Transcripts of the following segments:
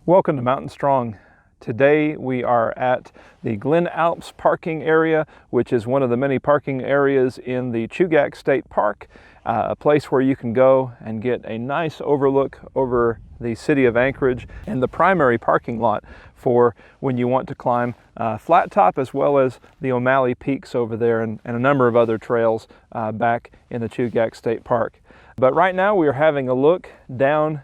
Welcome to Mountain Strong. Today we are at the Glen Alps parking area, which is one of the many parking areas in the Chugach State Park, a place where you can go and get a nice overlook over the city of Anchorage and the primary parking lot for when you want to climb Flat Top, as well as the O'Malley Peaks over there and a number of other trails back in the Chugach State Park. But right now we are having a look down,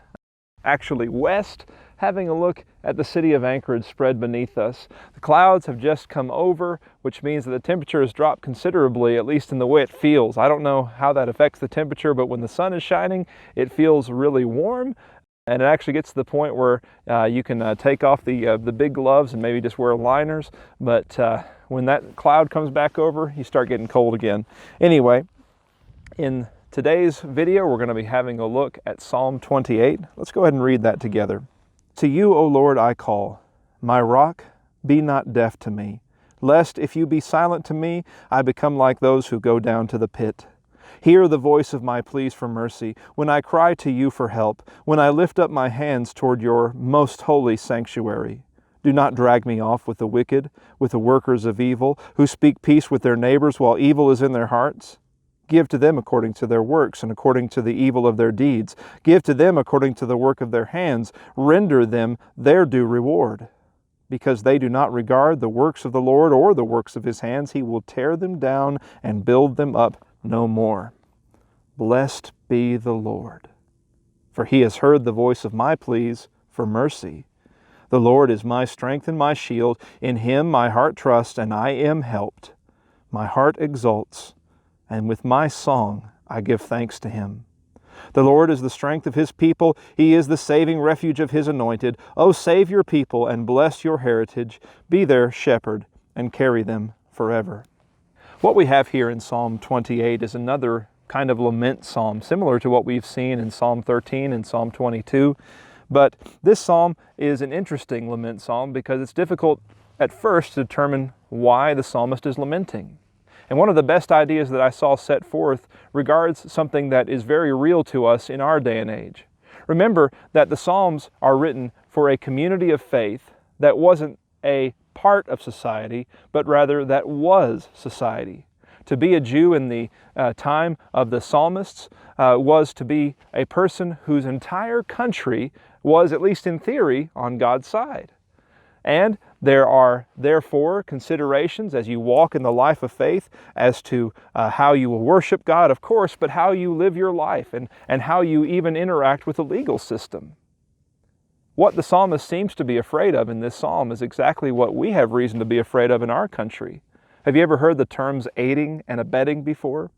actually west, having a look at the city of Anchorage spread beneath us. The clouds have just come over, which means that the temperature has dropped considerably, at least in the way it feels. I don't know how that affects the temperature, but when the sun is shining, it feels really warm, and it actually gets to the point where you can take off the big gloves and maybe just wear liners, but when that cloud comes back over, you start getting cold again. Anyway, in today's video, we're going to be having a look at Psalm 28. Let's go ahead and read that together. To you, O Lord, I call. My rock, be not deaf to me, lest if you be silent to me, I become like those who go down to the pit. Hear the voice of my pleas for mercy, when I cry to you for help, when I lift up my hands toward your most holy sanctuary. Do not drag me off with the wicked, with the workers of evil, who speak peace with their neighbors while evil is in their hearts. Give to them according to their works and according to the evil of their deeds. Give to them according to the work of their hands. Render them their due reward. Because they do not regard the works of the Lord or the works of his hands, he will tear them down and build them up no more. Blessed be the Lord, for he has heard the voice of my pleas for mercy. The Lord is my strength and my shield. In him my heart trusts, and I am helped. My heart exults, and with my song I give thanks to him. The Lord is the strength of his people. He is the saving refuge of his anointed. O save your people and bless your heritage. Be their shepherd and carry them forever. What we have here in Psalm 28 is another kind of lament psalm, similar to what we've seen in Psalm 13 and Psalm 22. But this psalm is an interesting lament psalm because it's difficult at first to determine why the psalmist is lamenting. And one of the best ideas that I saw set forth regards something that is very real to us in our day and age. Remember that the Psalms are written for a community of faith that wasn't a part of society, but rather that was society. To be a Jew in the time of the psalmists was to be a person whose entire country was, at least in theory, on God's side. And there are therefore considerations as you walk in the life of faith as to how you will worship God, of course, but how you live your life and how you even interact with the legal system. What the psalmist seems to be afraid of in this psalm is exactly what we have reason to be afraid of in our country. Have you ever heard the terms aiding and abetting before?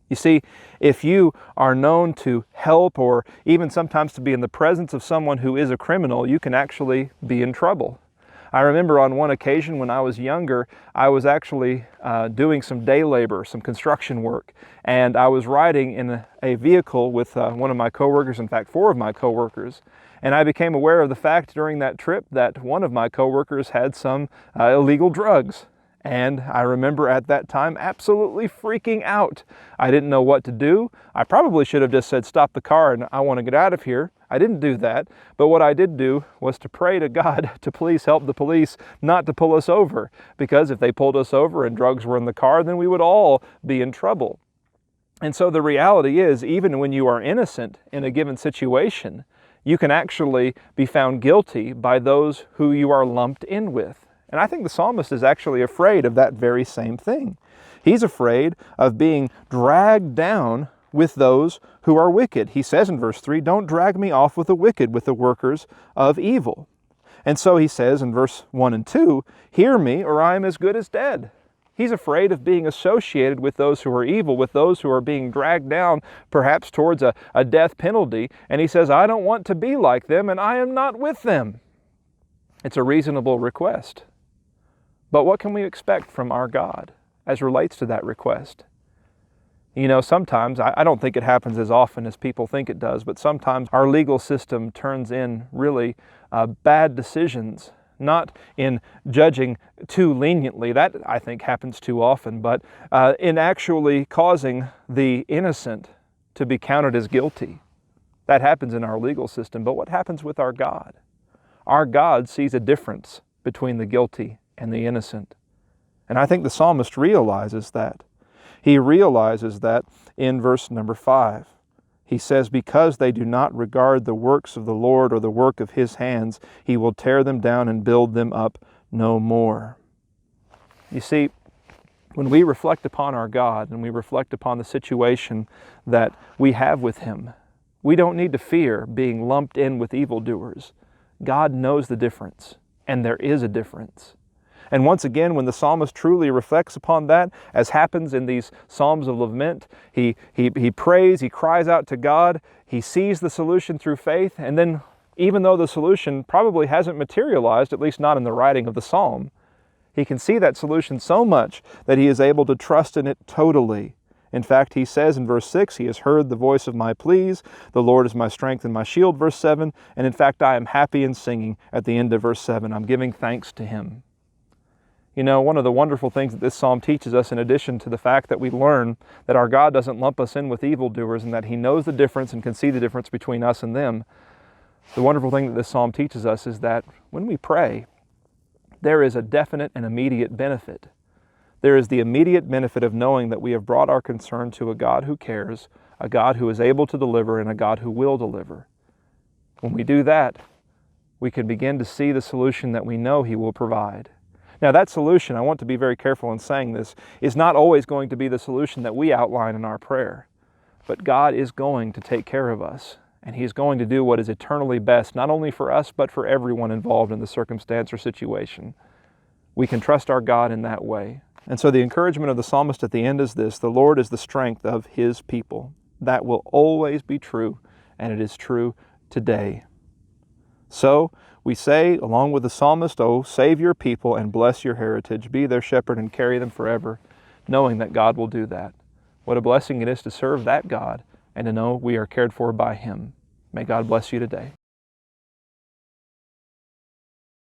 You see, if you are known to help or even sometimes to be in the presence of someone who is a criminal, you can actually be in trouble. I remember on one occasion when I was younger, I was actually doing some day labor, some construction work, and I was riding in a vehicle with one of my coworkers, in fact, 4 of my coworkers, and I became aware of the fact during that trip that one of my coworkers had some illegal drugs. And I remember at that time absolutely freaking out. I didn't know what to do. I probably should have just said, stop the car and I want to get out of here. I didn't do that. But what I did do was to pray to God to please help the police not to pull us over. Because if they pulled us over and drugs were in the car, then we would all be in trouble. And so the reality is, even when you are innocent in a given situation, you can actually be found guilty by those who you are lumped in with. And I think the psalmist is actually afraid of that very same thing. He's afraid of being dragged down with those who are wicked. He says in verse 3, don't drag me off with the wicked, with the workers of evil. And so he says in verse 1 and 2, hear me or I am as good as dead. He's afraid of being associated with those who are evil, with those who are being dragged down perhaps towards a death penalty. And he says, I don't want to be like them and I am not with them. It's a reasonable request. But what can we expect from our God as relates to that request? You know, sometimes, I don't think it happens as often as people think it does, but sometimes our legal system turns in really bad decisions, not in judging too leniently, that I think happens too often, but in actually causing the innocent to be counted as guilty. That happens in our legal system, but what happens with our God? Our God sees a difference between the guilty and the innocent. And I think the psalmist realizes that. He realizes that in verse number 5. He says, because they do not regard the works of the Lord or the work of His hands, He will tear them down and build them up no more. You see, when we reflect upon our God and we reflect upon the situation that we have with Him, we don't need to fear being lumped in with evildoers. God knows the difference, and there is a difference. And once again, when the psalmist truly reflects upon that, as happens in these Psalms of Lament, he prays, he cries out to God, he sees the solution through faith, and then even though the solution probably hasn't materialized, at least not in the writing of the psalm, he can see that solution so much that he is able to trust in it totally. In fact, he says in verse 6, He has heard the voice of my pleas. The Lord is my strength and my shield, verse 7. And in fact, I am happy in singing at the end of verse 7. I'm giving thanks to Him. You know, one of the wonderful things that this psalm teaches us, in addition to the fact that we learn that our God doesn't lump us in with evildoers and that He knows the difference and can see the difference between us and them, the wonderful thing that this psalm teaches us is that when we pray, there is a definite and immediate benefit. There is the immediate benefit of knowing that we have brought our concern to a God who cares, a God who is able to deliver, and a God who will deliver. When we do that, we can begin to see the solution that we know He will provide. Now that solution, I want to be very careful in saying this, is not always going to be the solution that we outline in our prayer. But God is going to take care of us, and He's going to do what is eternally best, not only for us, but for everyone involved in the circumstance or situation. We can trust our God in that way. And so the encouragement of the psalmist at the end is this: the Lord is the strength of His people. That will always be true, and it is true today. So we say, along with the psalmist, "Oh, save your people and bless your heritage. Be their shepherd and carry them forever," knowing that God will do that. What a blessing it is to serve that God and to know we are cared for by Him. May God bless you today.